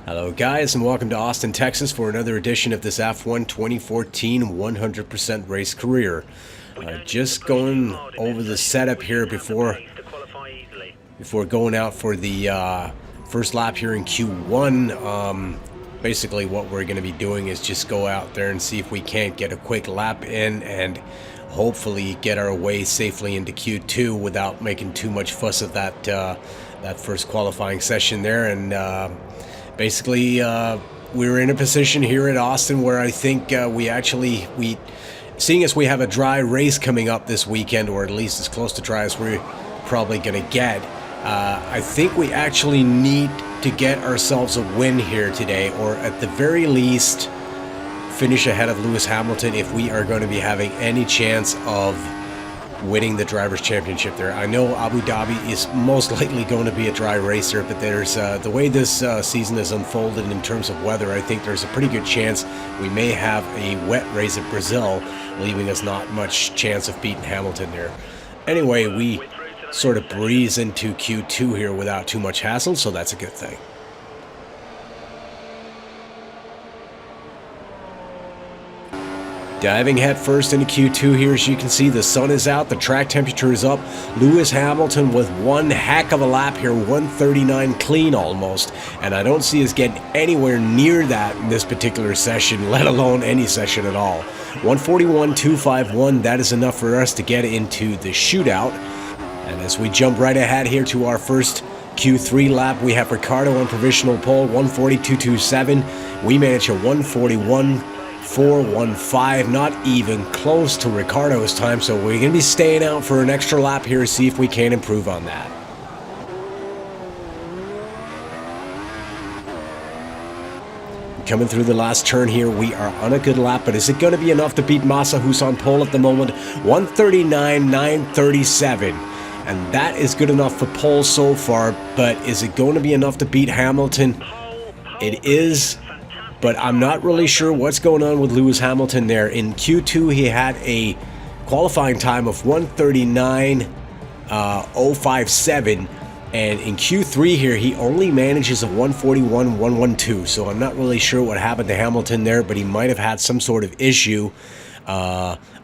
Hello guys, and welcome to Austin, Texas for another edition of this F1 2014 100% race career. Just going over the setup here before going out for the first lap here in Q1. Basically what we're going to be doing is just go out there and see if we can't get a quick lap in and hopefully get our way safely into Q2 without making too much fuss of that that first qualifying session there. And basically, we're in a position here at Austin where I think seeing as we have a dry race coming up this weekend, or at least as close to dry as we're probably going to get, I think we actually need to get ourselves a win here today, or at the very least finish ahead of Lewis Hamilton if we are going to be having any chance of winning the Drivers' Championship there. I know Abu Dhabi is most likely going to be a dry racer, but there's the way this season is unfolded in terms of weather, I think there's a pretty good chance we may have a wet race at Brazil, leaving us not much chance of beating Hamilton there. Anyway, we sort of breeze into Q2 here without too much hassle, so that's a good thing. Diving head first into Q2 here, as you can see, the sun is out, the track temperature is up. Lewis Hamilton with one heck of a lap here, 139 clean almost, and I don't see us getting anywhere near that in this particular session, let alone any session at all. 141.251, that is enough for us to get into the shootout. And as we jump right ahead here to our first Q3 lap, we have Ricardo on provisional pole, 142.27. We manage a 141.415, not even close to Ricardo's time, so we're going to be staying out for an extra lap here to see if we can improve on that. Coming through the last turn here, we are on a good lap, but is it going to be enough to beat Massa, who's on pole at the moment? 139.937. And that is good enough for pole so far, but is it going to be enough to beat Hamilton? It is, but I'm not really sure what's going on with Lewis Hamilton there. In Q2, he had a qualifying time of 139.057, and in Q3 here, he only manages a 141.112, so I'm not really sure what happened to Hamilton there, but he might have had some sort of issue.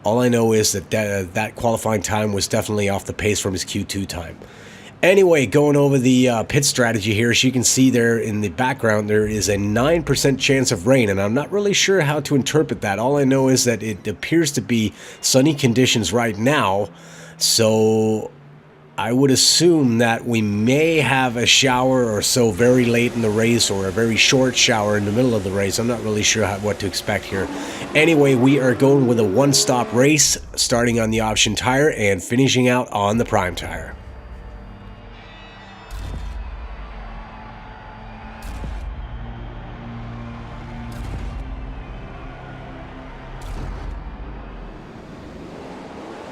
All I know is that that qualifying time was definitely off the pace from his Q2 time. Anyway, going over the pit strategy here, as you can see there in the background, there is a 9% chance of rain, and I'm not really sure how to interpret that. All I know is that it appears to be sunny conditions right now, so I would assume that we may have a shower or so very late in the race, or a very short shower in the middle of the race. I'm not really sure what to expect here. Anyway, we are going with a one-stop race, starting on the option tire and finishing out on the prime tire.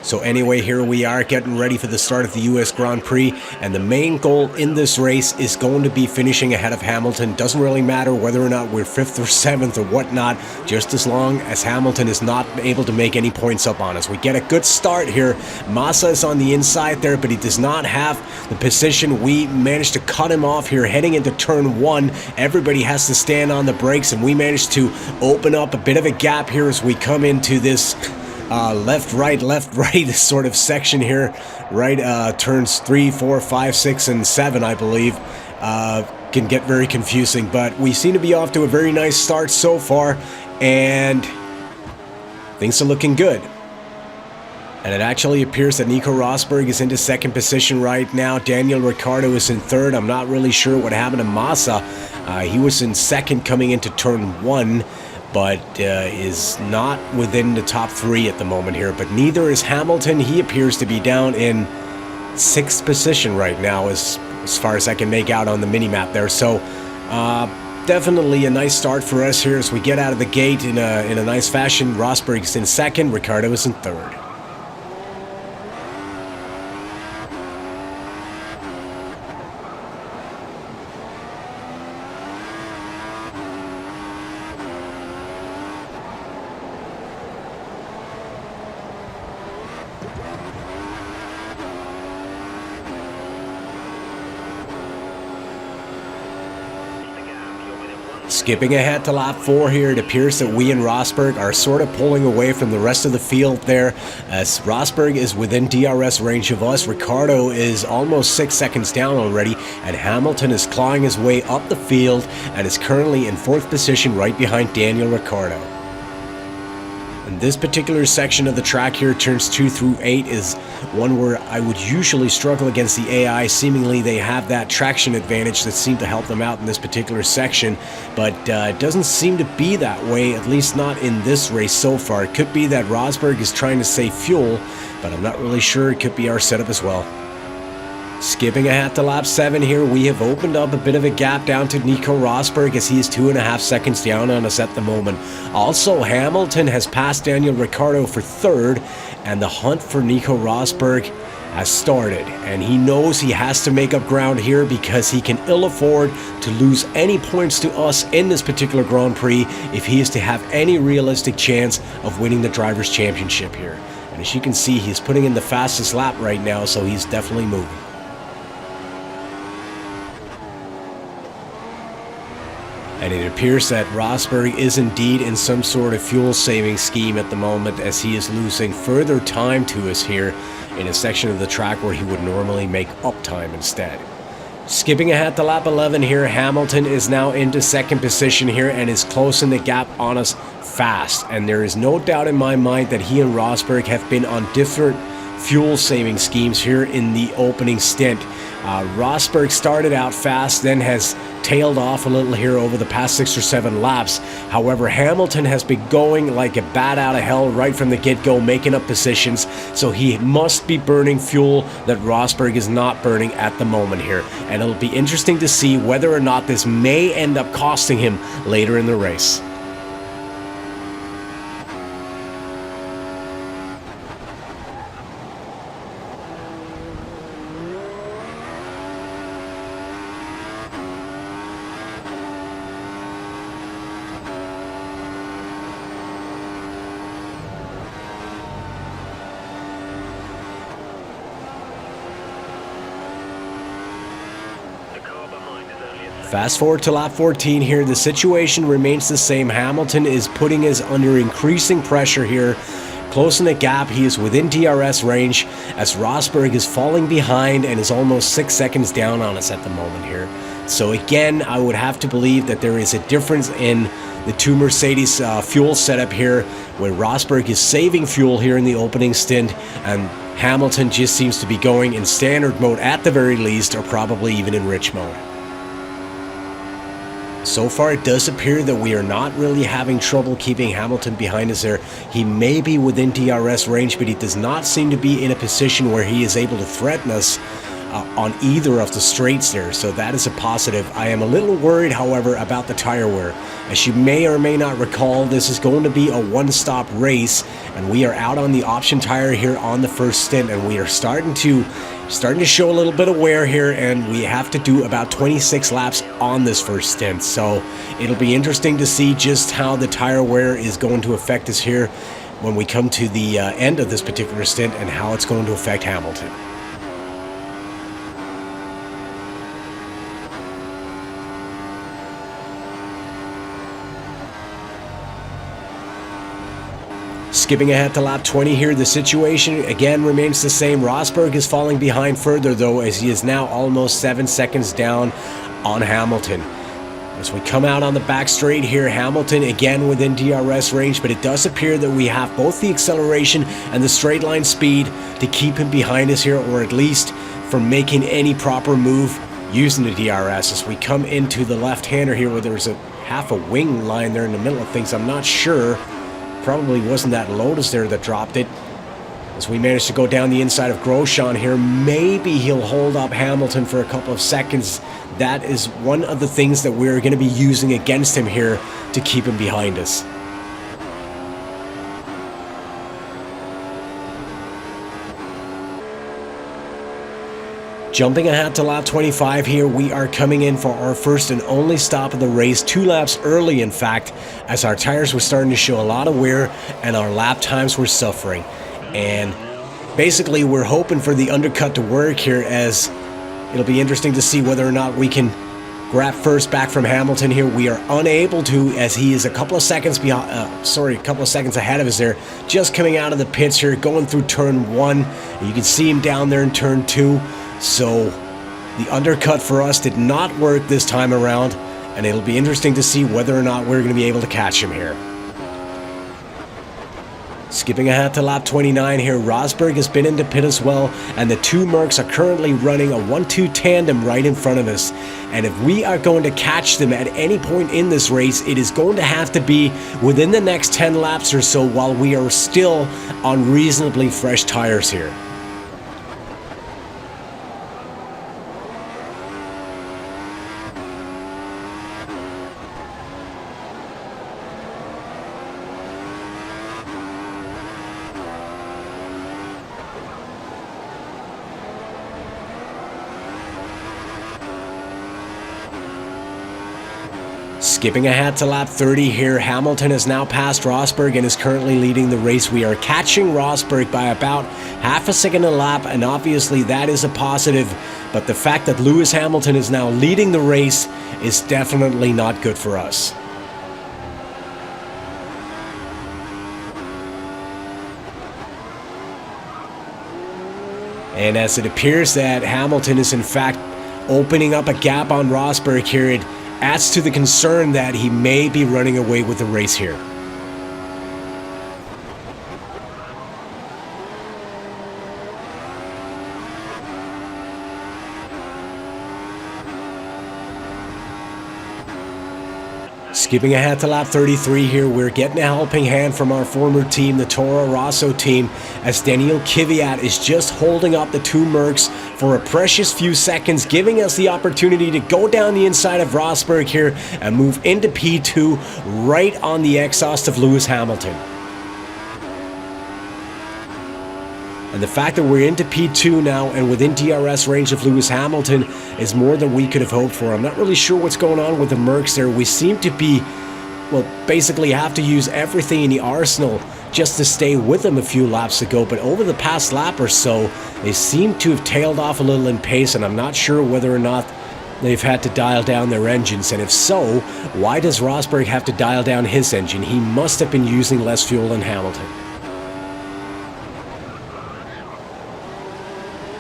So anyway, here we are getting ready for the start of the US Grand Prix, and the main goal in this race is going to be finishing ahead of Hamilton. Doesn't really matter whether or not we're 5th or 7th or whatnot, just as long as Hamilton is not able to make any points up on us. We get a good start here. Massa is on the inside there, but he does not have the position. We managed to cut him off here heading into turn 1. Everybody has to stand on the brakes, and we managed to open up a bit of a gap here as we come into this left, right sort of section here, right? Turns 3, 4, 5, 6, and 7, I believe, can get very confusing, but we seem to be off to a very nice start so far, and things are looking good. And it actually appears that Nico Rosberg is into second position right now. Daniel Ricciardo is in third. I'm not really sure what happened to Massa. He was in second coming into turn 1. But is not within the top 3 at the moment here. But neither is Hamilton. He appears to be down in 6th position right now, as far as I can make out on the mini-map there. So definitely a nice start for us here as we get out of the gate in a nice fashion. Rosberg is in second, Ricciardo is in third. Skipping ahead to lap 4 here, it appears that we and Rosberg are sort of pulling away from the rest of the field there, as Rosberg is within DRS range of us. Ricciardo is almost 6 seconds down already, and Hamilton is clawing his way up the field and is currently in 4th position right behind Daniel Ricciardo. And this particular section of the track here, turns 2 through 8, is one where I would usually struggle against the AI. Seemingly they have that traction advantage that seemed to help them out in this particular section, but it doesn't seem to be that way, at least not in this race so far. It could be that Rosberg is trying to save fuel, but I'm not really sure. It could be our setup as well. Skipping ahead to lap 7 here, we have opened up a bit of a gap down to Nico Rosberg, as he is 2.5 seconds down on us at the moment. Also, Hamilton has passed Daniel Ricciardo for 3rd, and the hunt for Nico Rosberg has started. And he knows he has to make up ground here, because he can ill afford to lose any points to us in this particular Grand Prix if he is to have any realistic chance of winning the Drivers' Championship here. And as you can see, he's putting in the fastest lap right now, so he's definitely moving. And it appears that Rosberg is indeed in some sort of fuel saving scheme at the moment, as he is losing further time to us here in a section of the track where he would normally make up time instead. Skipping ahead to lap 11 here, Hamilton is now into 2nd position here and is closing the gap on us fast. And there is no doubt in my mind that he and Rosberg have been on different fuel saving schemes here in the opening stint. Rosberg started out fast, then has tailed off a little here over the past 6 or 7 laps. However, Hamilton has been going like a bat out of hell right from the get-go, making up positions, so he must be burning fuel that Rosberg is not burning at the moment here. And it'll be interesting to see whether or not this may end up costing him later in the race. Fast forward to lap 14 here, the situation remains the same. Hamilton is putting us under increasing pressure here, closing the gap. He is within DRS range, as Rosberg is falling behind and is almost 6 seconds down on us at the moment here. So again, I would have to believe that there is a difference in the two Mercedes fuel setup here, where Rosberg is saving fuel here in the opening stint, and Hamilton just seems to be going in standard mode at the very least, or probably even in rich mode. So far, it does appear that we are not really having trouble keeping Hamilton behind us there. He may be within DRS range, but he does not seem to be in a position where he is able to threaten us on either of the straights there, so that is a positive. I am a little worried, however, about the tire wear. As you may or may not recall, this is going to be a one-stop race, and we are out on the option tire here on the first stint, and we are starting to show a little bit of wear here, and we have to do about 26 laps on this first stint. So it'll be interesting to see just how the tire wear is going to affect us here when we come to the end of this particular stint, and how it's going to affect Hamilton. Skipping ahead to lap 20 here, the situation again remains the same. Rosberg is falling behind further though, as he is now almost 7 seconds down on Hamilton. As we come out on the back straight here, Hamilton again within DRS range, but it does appear that we have both the acceleration and the straight line speed to keep him behind us here, or at least from making any proper move using the DRS. As we come into the left-hander here, where there's a half a wing line there in the middle of things, I'm not sure. Probably wasn't that Lotus there that dropped it. As we managed to go down the inside of Grosjean here, maybe he'll hold up Hamilton for a couple of seconds. That is one of the things that we're going to be using against him here to keep him behind us. Jumping ahead to lap 25 here, we are coming in for our first and only stop of the race, 2 laps early in fact, as our tires were starting to show a lot of wear and our lap times were suffering. And basically we're hoping for the undercut to work here, as it'll be interesting to see whether or not we can grab first back from Hamilton here. We are unable to, as he is a couple of seconds behind, a couple of seconds ahead of us there, just coming out of the pits here, going through turn 1. You can see him down there in turn 2. So the undercut for us did not work this time around, and it'll be interesting to see whether or not we're going to be able to catch him here. Skipping ahead to lap 29 here, Rosberg has been into pit as well, and the two Mercs are currently running a 1-2 tandem right in front of us. And if we are going to catch them at any point in this race, it is going to have to be within the next 10 laps or so while we are still on reasonably fresh tires here. Skipping ahead to lap 30 here, Hamilton has now passed Rosberg and is currently leading the race. We are catching Rosberg by about half a second a lap, and obviously that is a positive, but the fact that Lewis Hamilton is now leading the race is definitely not good for us. And as it appears that Hamilton is in fact opening up a gap on Rosberg here, it adds to the concern that he may be running away with the race here. Skipping ahead to lap 33 here, we're getting a helping hand from our former team, the Toro Rosso team, as Daniel Kvyat is just holding up the two Mercs for a precious few seconds, giving us the opportunity to go down the inside of Rosberg here and move into P2 right on the exhaust of Lewis Hamilton. And the fact that we're into P2 now and within DRS range of Lewis Hamilton is more than we could have hoped for. I'm not really sure what's going on with the Mercs there. We seem to be, well, basically have to use everything in the arsenal just to stay with them a few laps ago. But over the past lap or so, they seem to have tailed off a little in pace, and I'm not sure whether or not they've had to dial down their engines. And if so, why does Rosberg have to dial down his engine? He must have been using less fuel than Hamilton.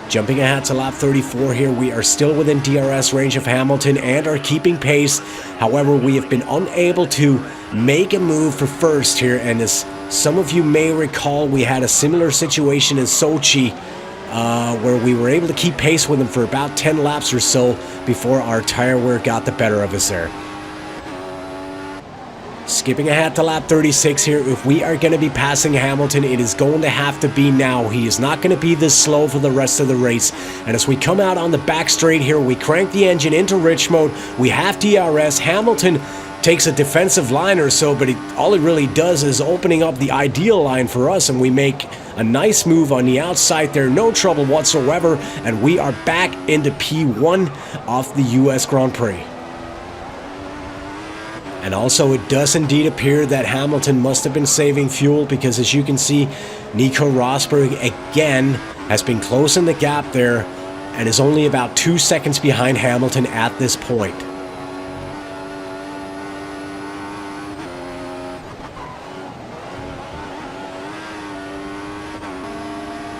Jumping ahead to lap 34 here, we are still within DRS range of Hamilton and are keeping pace. However, we have been unable to make a move for first here, and as some of you may recall, we had a similar situation in Sochi where we were able to keep pace with them for about 10 laps or so before our tire wear got the better of us there. Skipping ahead to lap 36 here, if we are going to be passing Hamilton, it is going to have to be now. He is not going to be this slow for the rest of the race. And as we come out on the back straight here, we crank the engine into rich mode. We have DRS. Hamilton takes a defensive line or so, but all it really does is opening up the ideal line for us, and we make a nice move on the outside there, no trouble whatsoever, and we are back into P1 off the US Grand Prix. And also, it does indeed appear that Hamilton must have been saving fuel, because as you can see, Nico Rosberg again has been closing the gap there and is only about 2 seconds behind Hamilton at this point.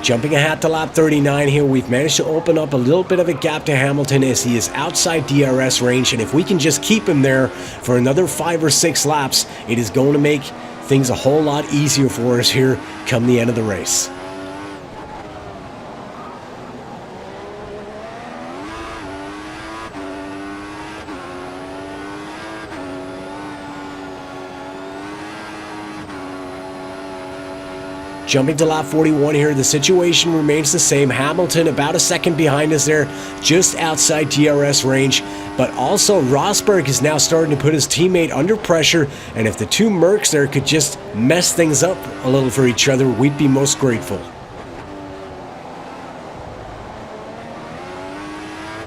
Jumping ahead to lap 39 here, we've managed to open up a little bit of a gap to Hamilton as he is outside DRS range, and if we can just keep him there for another 5 or 6 laps, it is going to make things a whole lot easier for us here come the end of the race. Jumping to lap 41 here, the situation remains the same. Hamilton about a second behind us there, just outside DRS range. But also Rosberg is now starting to put his teammate under pressure, and if the two Mercs there could just mess things up a little for each other, we'd be most grateful.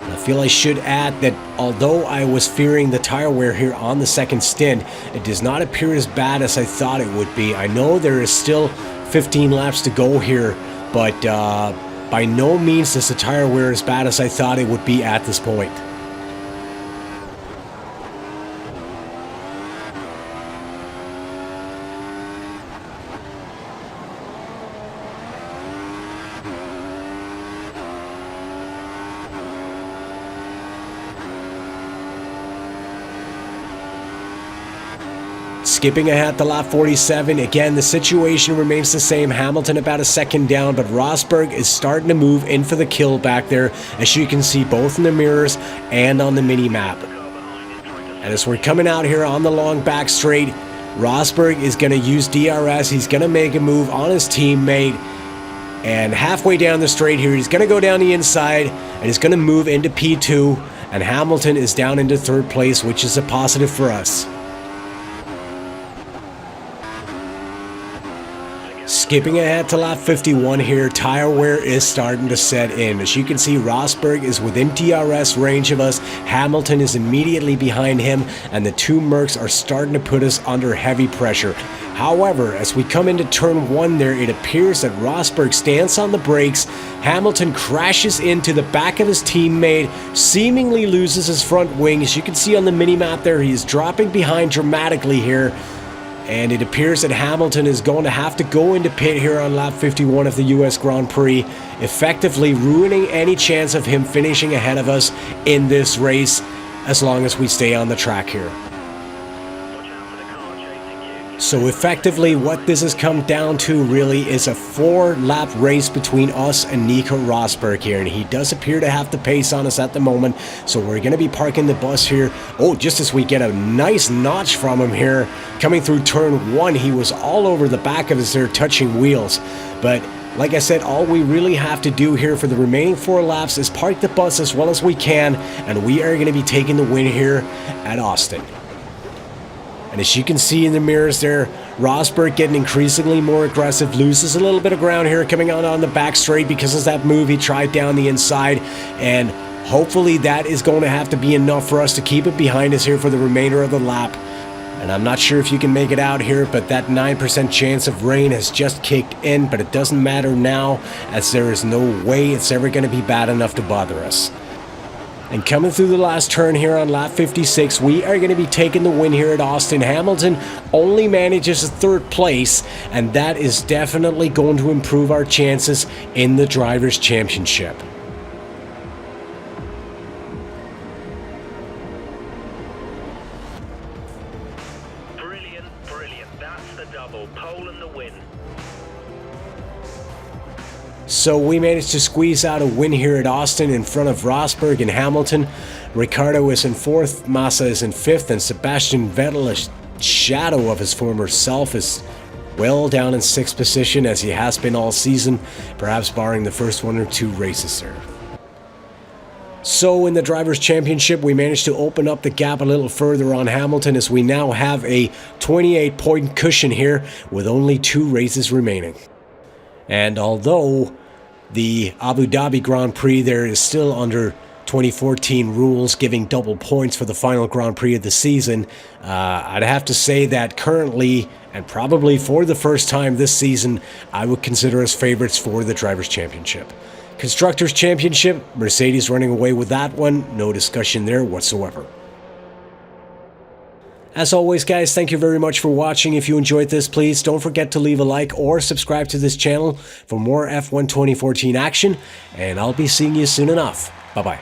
I feel I should add that although I was fearing the tire wear here on the second stint, it does not appear as bad as I thought it would be. I know there is still 15 laps to go here, but by no means does the tire wear as bad as I thought it would be at this point. Skipping ahead to lap 47, again the situation remains the same. Hamilton about a second down, but Rosberg is starting to move in for the kill back there, as you can see both in the mirrors and on the mini-map. And as we're coming out here on the long back straight, Rosberg is going to use DRS. He's going to make a move on his teammate. And halfway down the straight here, he's going to go down the inside and he's going to move into P2. And Hamilton is down into third place, which is a positive for us. Skipping ahead to lap 51 here, tire wear is starting to set in. As you can see, Rosberg is within DRS range of us. Hamilton is immediately behind him, and the two Mercs are starting to put us under heavy pressure. However, as we come into turn 1 there, it appears that Rosberg stands on the brakes. Hamilton crashes into the back of his teammate, seemingly loses his front wing. As you can see on the mini-map there, he is dropping behind dramatically here. And it appears that Hamilton is going to have to go into pit here on lap 51 of the US Grand Prix, effectively ruining any chance of him finishing ahead of us in this race as long as we stay on the track here. So effectively what this has come down to really is a 4-lap race between us and Nico Rosberg here, and he does appear to have the pace on us at the moment, so we're going to be parking the bus here. Oh, just as we get a nice notch from him here coming through turn 1, he was all over the back of us there touching wheels. But like I said, all we really have to do here for the remaining 4 laps is park the bus as well as we can, and we are going to be taking the win here at Austin. And as you can see in the mirrors there, Rosberg getting increasingly more aggressive, loses a little bit of ground here coming out on the back straight because of that move he tried down the inside, and hopefully that is going to have to be enough for us to keep it behind us here for the remainder of the lap. And I'm not sure if you can make it out here, but that 9% chance of rain has just kicked in, but it doesn't matter now as there is no way it's ever going to be bad enough to bother us. And coming through the last turn here on lap 56, we are going to be taking the win here at Austin. Hamilton only manages a 3rd place, and that is definitely going to improve our chances in the Drivers' Championship. Brilliant, brilliant. That's the double. Pole and the win. So we managed to squeeze out a win here at Austin in front of Rosberg and Hamilton. Ricciardo is in 4th, Massa is in 5th, and Sebastian Vettel, a shadow of his former self, is well down in 6th position as he has been all season, perhaps barring the first 1 or 2 races there. So in the Drivers' Championship, we managed to open up the gap a little further on Hamilton as we now have a 28-point cushion here with only 2 races remaining. And although the Abu Dhabi Grand Prix there is still under 2014 rules giving double points for the final Grand Prix of the season, I'd have to say that currently, and probably for the first time this season, I would consider us favorites for the Drivers' Championship. Constructors' Championship, Mercedes running away with that one, no discussion there whatsoever. As always, guys, thank you very much for watching. If you enjoyed this, please don't forget to leave a like or subscribe to this channel for more F1 2014 action, and I'll be seeing you soon enough. Bye-bye.